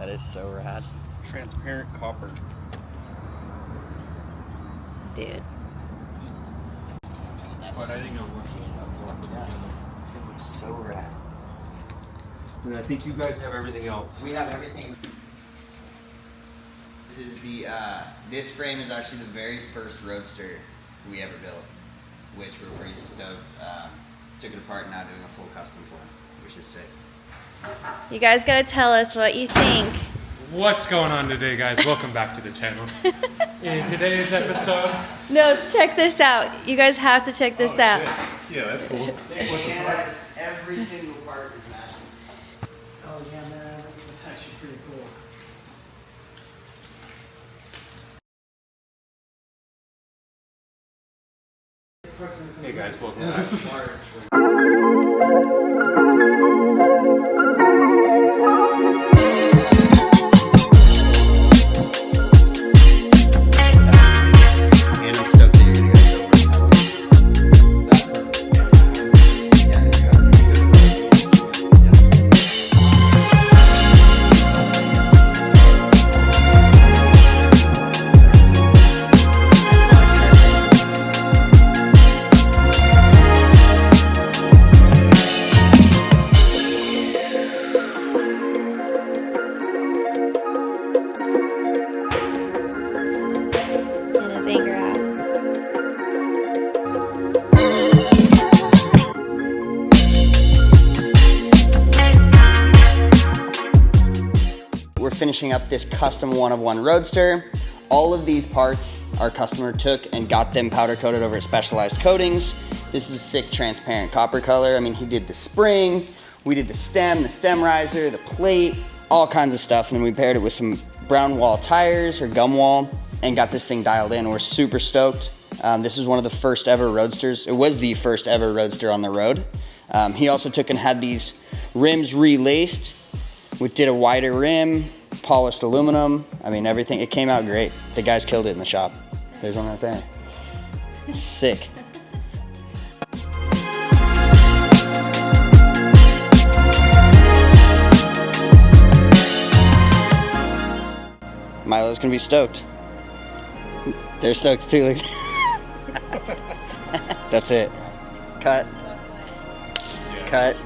That is so rad. Transparent copper. Dude. But I think it'll work. Yeah. It's gonna look so rad. And I think you guys have everything else. We have everything. This is the, this frame is actually the very first Roadster we ever built, which we're pretty stoked. Took it apart, now doing a full custom for it, which is sick. You guys gotta tell us what you think. What's going on today, guys? Welcome back to the channel. In today's episode... No, check this out. You guys have to check this out. Shit. Yeah, that's cool. Every single part is matching. Oh yeah, man, that's actually pretty cool. Hey guys, welcome back. And I'm stoked that you're gonna go silver. Get his anger out. We're finishing up this custom one-of-one Roadster. All of these parts our customer took and got them powder coated over at Specialized Coatings. This is a sick transparent copper color. I mean, he did the spring, we did the stem riser, the plate, all kinds of stuff. And then we paired it with some brown wall tires or gum wall and got this thing dialed in. We're super stoked. This is one of the first ever Roadsters. It was the first ever Roadster on the road. He also took and had these rims relaced. We did a wider rim, polished aluminum. I mean, everything, it came out great. The guys killed it in the shop. There's one right there. Sick. Milo's gonna be stoked. They're stoked too. That's it. Cut. Cut.